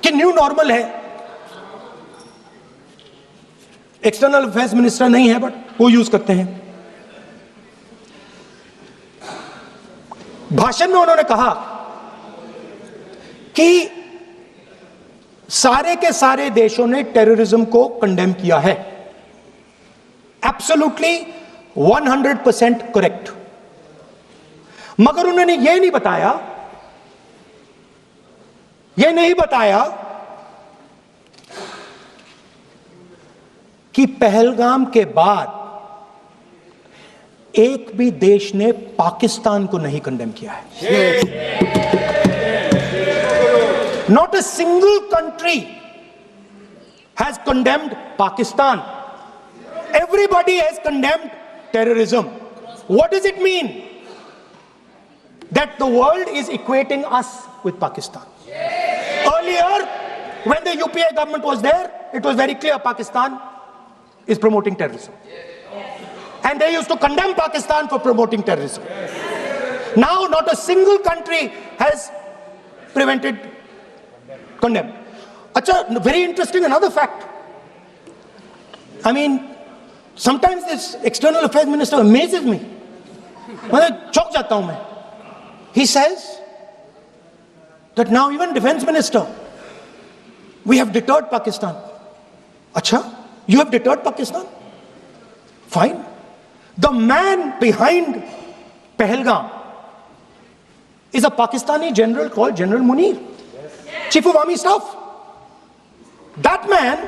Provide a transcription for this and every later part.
कि new normal है, external affairs minister नहीं है बट वो यूज करते हैं। भाषण में उन्होंने कहा कि सारे के सारे देशों ने टेररिज्म को कंडेम किया है। Absolutely 100% correct. मगर उन्होंने यह नहीं बताया कि पहलगाम के बाद एक भी देश ने पाकिस्तान को नहीं कंडेम किया है। Not a single country has condemned Pakistan. Everybody has condemned terrorism. What does it mean? That the world is equating us with Pakistan. Earlier, when the UPA government was there, it was very clear Pakistan is promoting terrorism. And they used to condemn Pakistan for promoting terrorism. Now, not a single country has condemned. Acha, very interesting, another fact. I mean, sometimes this external affairs minister amazes me. मैं चौंक जाता हूं मैं. He says that now even defense minister, we have deterred Pakistan. Acha, you have deterred Pakistan? Fine. The man behind Pahalgam is a Pakistani general called General Munir, Chief of Army Staff. That man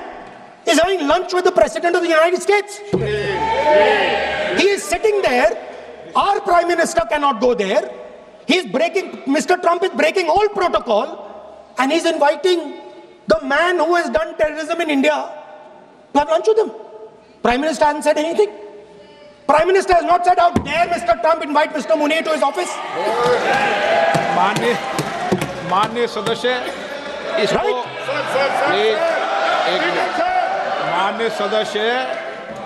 is having lunch with the President of the United States. He is sitting there. Our Prime Minister cannot go there. Mr. Trump is breaking all protocol, and he's inviting the man who has done terrorism in India to have lunch with him. Prime Minister hasn't said anything. Prime Minister has not said, how dare Mr. Trump invite Mr. Munir to his office. माननीय सदस्य, इसको माननीय सदस्य,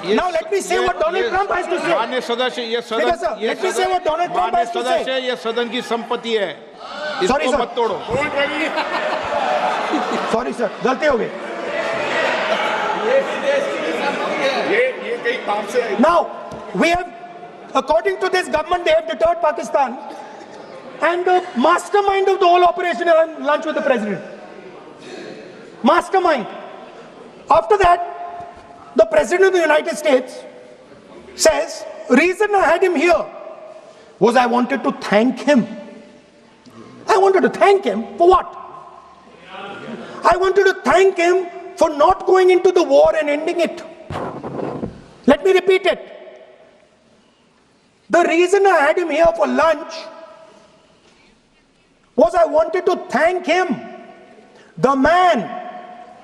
now let me say what Donald Trump has to say. माननीय सदस्य, ये सदन, let me say what Donald Trump has to say. सदस्य, ये सदन की संपत्ति है, इसको मत तोड़ो. Sorry sir, गलती हो गई. Now we have, according to this government, they have deterred Pakistan, and the mastermind of the whole operation is on lunch with the president. Mastermind. After that, the President of the United States says, reason I had him here was I wanted to thank him. I wanted to thank him for what? I wanted to thank him for not going into the war and ending it. Let me repeat it. The reason I had him here for lunch was I wanted to thank him, the man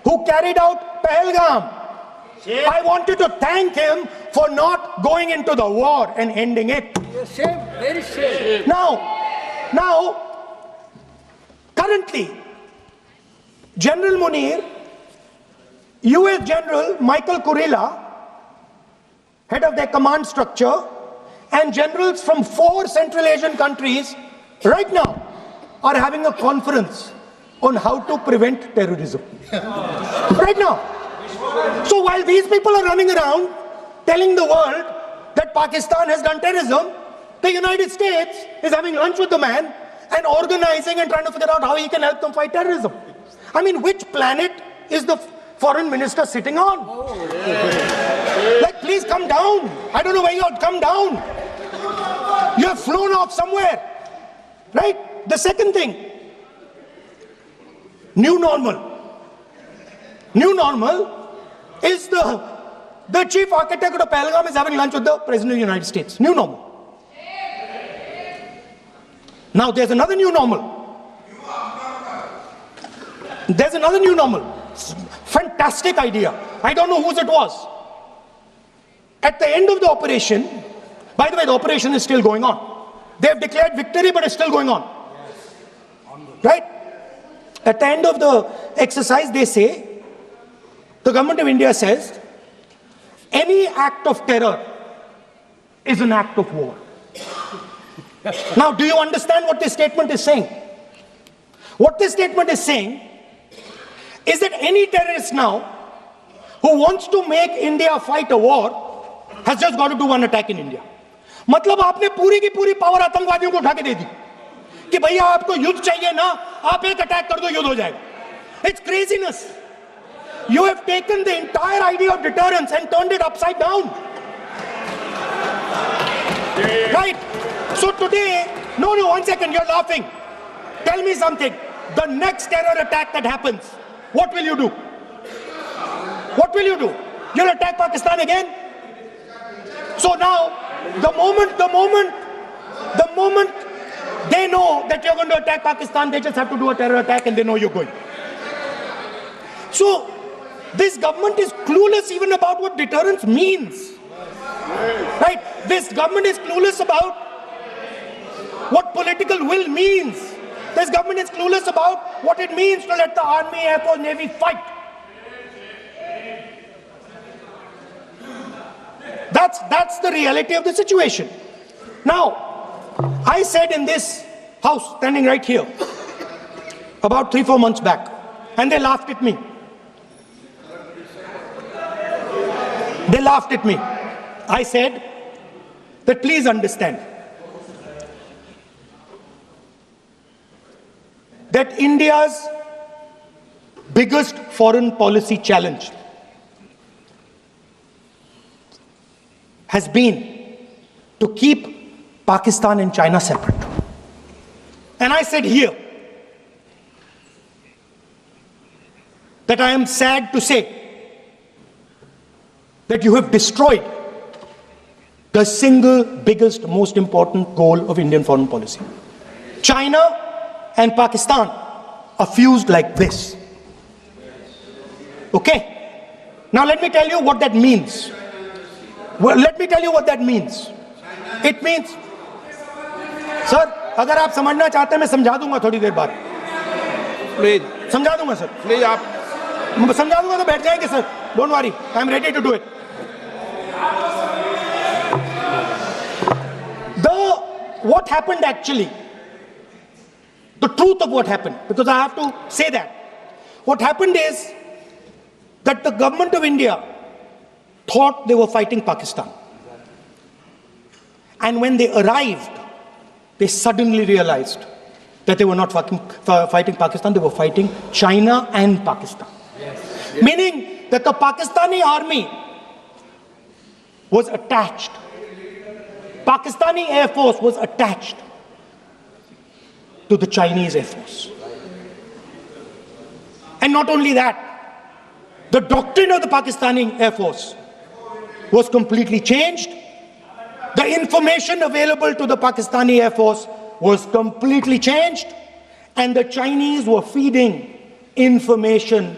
who carried out Pahalgam. I wanted to thank him for not going into the war and ending it. Shame, very shame. Now, currently, General Munir, US General Michael Kurilla, head of their command structure, and generals from 4 Central Asian countries right now are having a conference on how to prevent terrorism. Right now. So while these people are running around telling the world that Pakistan has done terrorism, the United States is having lunch with the man and organizing and trying to figure out how he can help them fight terrorism. I mean, which planet is the foreign minister sitting on? Like, please come down. I don't know where you are. Come down. You have flown off somewhere. Right? The second thing, new normal. New normal is the chief architect of the Pahalgam is having lunch with the President of the United States. New normal. Now there's another new normal. There's another new normal. Fantastic idea. I don't know whose it was. At the end of the operation, by the way, the operation is still going on. They have declared victory, but it's still going on. Right? At the end of the exercise, they say, the government of India says, any act of terror is an act of war. Now, do you understand what this statement is saying? What this statement is saying is that any terrorist now who wants to make India fight a war has just got to do one attack in India. मतलब आपने पूरी की पूरी power आतंकवादियों को उठा के दे दी कि भैया आपको युद्ध चाहिए ना, आप एक अटैक कर दो, युद्ध हो जाएगा. It's craziness. You have taken the entire idea of deterrence and turned it upside down. Right? So today, no, one second, you're laughing. Tell me something. The next terror attack that happens, what will you do? What will you do? You'll attack Pakistan again? So now, the moment they know that you're going to attack Pakistan, they just have to do a terror attack and they know you're going. So, this government is clueless even about what deterrence means. Right? This government is clueless about what political will means. This government is clueless about what it means to let the army, air force, navy fight. That's the reality of the situation. Now, I said in this house, standing right here, about 3-4 months back, and they laughed at me. They laughed at me. I said that please understand that India's biggest foreign policy challenge has been to keep Pakistan and China separate. And I said here that I am sad to say that you have destroyed the single biggest, most important goal of Indian foreign policy. China and Pakistan are fused like this. Okay? Now let me tell you what that means. Well, let me tell you what that means. It means, sir, अगर आप समझना चाहते हैं मैं समझा दूंगा थोड़ी देर बाद. प्लीज समझा दूंगा सर. प्लीज आप समझा दूंगा तो बैठ जाएंगे sir. Don't worry, I am ready to do it. What happened actually, the truth of what happened, because I have to say that. What happened is that the government of India thought they were fighting Pakistan. And when they arrived, they suddenly realized that they were not fighting Pakistan, they were fighting China and Pakistan. Yes. Meaning that the Pakistani army was attached. Pakistani Air Force was attached to the Chinese Air Force. And not only that, the doctrine of the Pakistani Air Force was completely changed. The information available to the Pakistani Air Force was completely changed. And the Chinese were feeding information,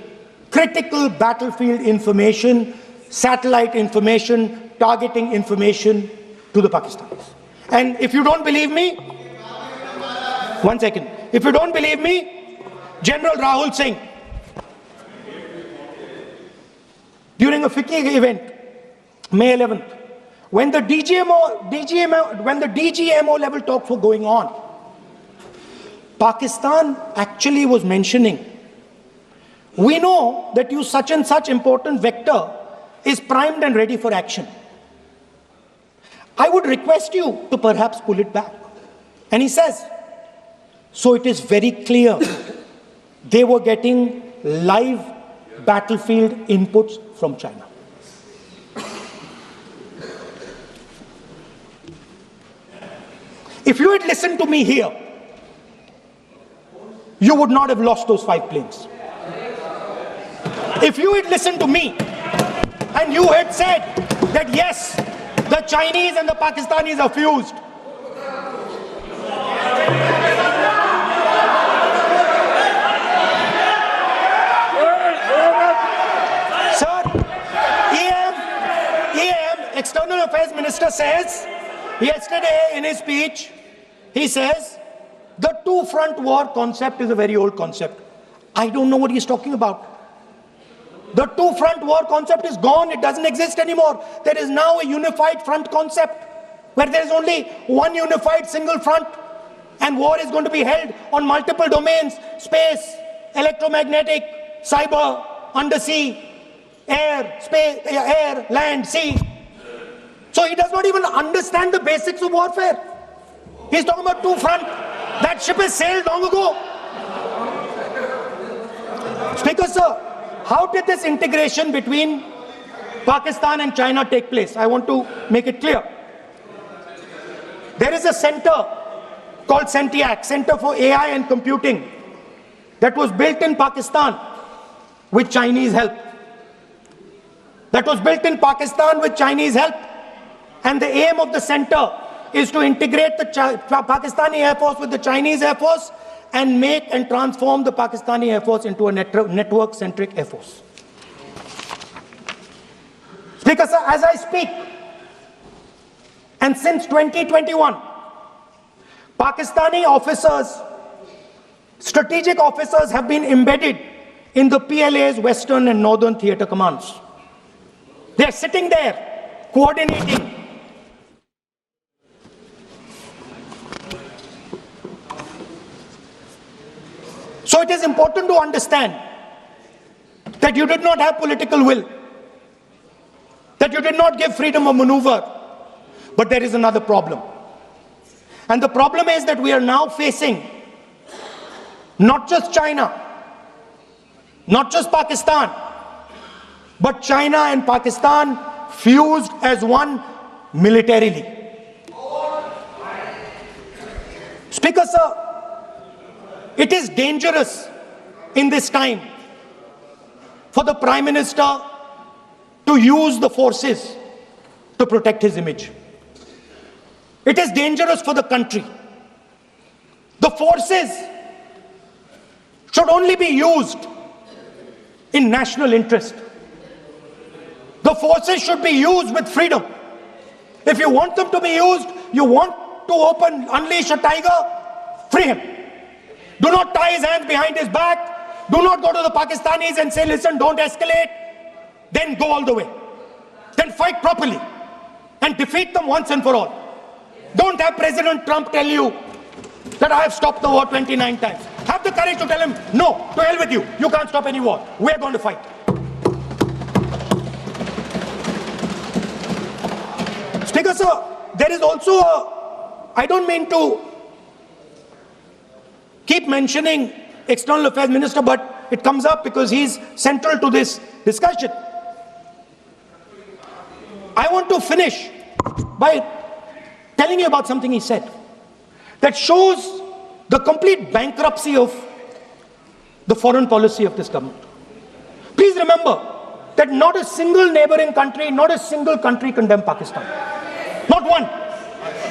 critical battlefield information, satellite information, targeting information to the Pakistanis. And if you don't believe me, one second. If you don't believe me, General Rahul Singh, during a FICCI event, May 11th, when the DGMO level talks were going on, Pakistan actually was mentioning, we know that you such and such important vector is primed and ready for action. I would request you to perhaps pull it back. And he says, so it is very clear they were getting live battlefield inputs from China. If you had listened to me here, you would not have lost those 5 planes. If you had listened to me and you had said that yes, the Chinese and the Pakistanis are fused. Sir, EM, External Affairs Minister says, yesterday in his speech, he says, the two-front war concept is a very old concept. I don't know what he's talking about. The two-front war concept is gone. It doesn't exist anymore. There is now a unified front concept where there is only one unified single front and war is going to be held on multiple domains: space, electromagnetic, cyber, undersea, air, space, air, land, sea. So he does not even understand the basics of warfare. He's talking about two front. That ship has sailed long ago. Speaker, sir, how did this integration between Pakistan and China take place? I want to make it clear. There is a center called CENTIAC, Center for AI and Computing, that was built in Pakistan with Chinese help. That was built in Pakistan with Chinese help. And the aim of the center is to integrate the Pakistani Air Force with the Chinese Air Force and make and transform the Pakistani Air Force into a network-centric Air Force. Speaker, sir, as I speak, and since 2021, Pakistani officers, strategic officers have been embedded in the PLA's Western and Northern Theatre Commands. They are sitting there, coordinating. So it is important to understand that you did not have political will, that you did not give freedom of maneuver, but there is another problem. And the problem is that we are now facing not just China, not just Pakistan, but China and Pakistan fused as one militarily. Speaker, sir, it is dangerous in this time for the Prime Minister to use the forces to protect his image. It is dangerous for the country. The forces should only be used in national interest. The forces should be used with freedom. If you want them to be used, you want to unleash a tiger, free him. Do not tie his hands behind his back. Do not go to the Pakistanis and say, listen, don't escalate. Then go all the way. Then fight properly and defeat them once and for all. Don't have President Trump tell you that I have stopped the war 29 times. Have the courage to tell him, no, to hell with you. You can't stop any war. We're going to fight. Speaker, sir, there is also I don't mean to keep mentioning External Affairs Minister, but it comes up because he's central to this discussion. I want to finish by telling you about something he said that shows the complete bankruptcy of the foreign policy of this government. Please remember that not a single neighboring country, not a single country condemned Pakistan. Not one.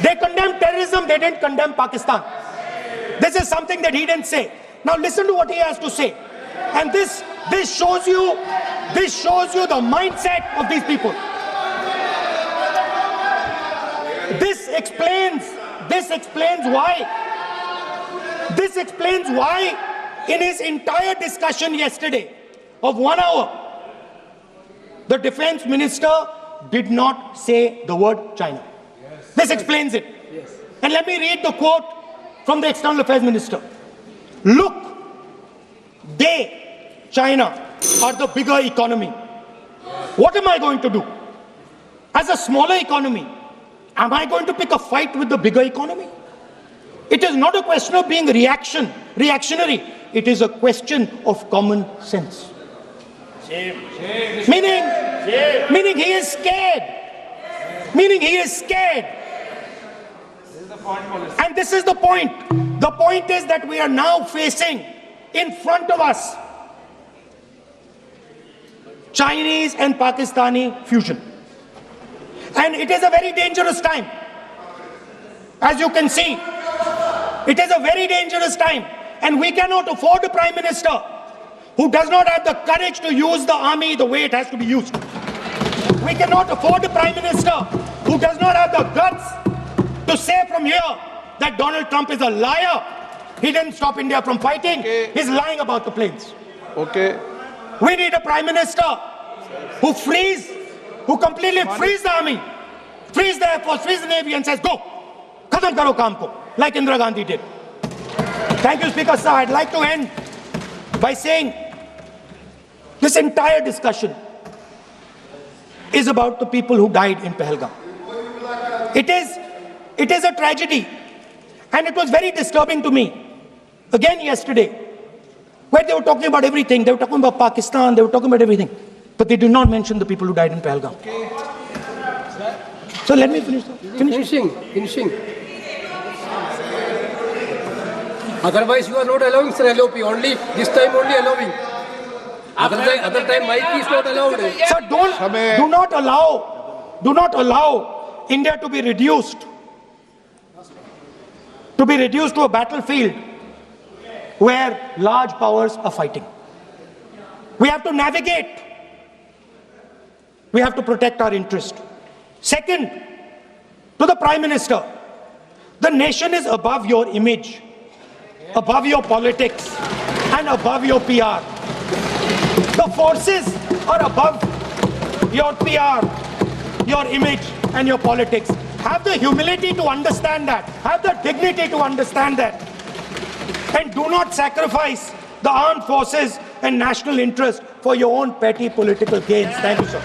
They condemned terrorism, they didn't condemn Pakistan. This is something that he didn't say. Now listen to what he has to say. And this shows you the mindset of these people. This explains why in his entire discussion yesterday of 1 hour, the defense minister did not say the word China. Yes. This explains it. Yes. And let me read the quote from the External Affairs Minister. Look, China, are the bigger economy. What am I going to do? As a smaller economy, am I going to pick a fight with the bigger economy? It is not a question of being reactionary. It is a question of common sense. Meaning he is scared. Meaning he is scared. And this is the point. The point is that we are now facing in front of us Chinese and Pakistani fusion. And it is a very dangerous time. As you can see, it is a very dangerous time. And we cannot afford a Prime Minister who does not have the courage to use the army the way it has to be used. We cannot afford a Prime Minister who does not have the guts to say from here that Donald Trump is a liar. He didn't stop India from fighting. Okay. He's lying about the planes. Okay. We need a Prime Minister who completely frees the army, frees the Air Force, frees the Navy and says, go, khatam karo kaam ko, like Indira Gandhi did. Thank you, Speaker, sir. I'd like to end by saying This entire discussion is about the people who died in Pahalgam. It is a tragedy, and it was very disturbing to me, again yesterday, where they were talking about everything. They were talking about Pakistan, they were talking about everything, but they did not mention the people who died in Pahalgam. So let me finish. Finishing. Otherwise, you are not allowing, sir, LOP. Only this time, only allowing. Other time, mic is not allowed. Sir, do not allow India to be reduced to a battlefield where large powers are fighting. We have to navigate. We have to protect our interest. Second, to the Prime Minister, the nation is above your image, above your politics, and above your PR. The forces are above your PR, your image, and your politics. Have the humility to understand that. Have the dignity to understand that. And do not sacrifice the armed forces and national interest for your own petty political gains. Thank you, sir.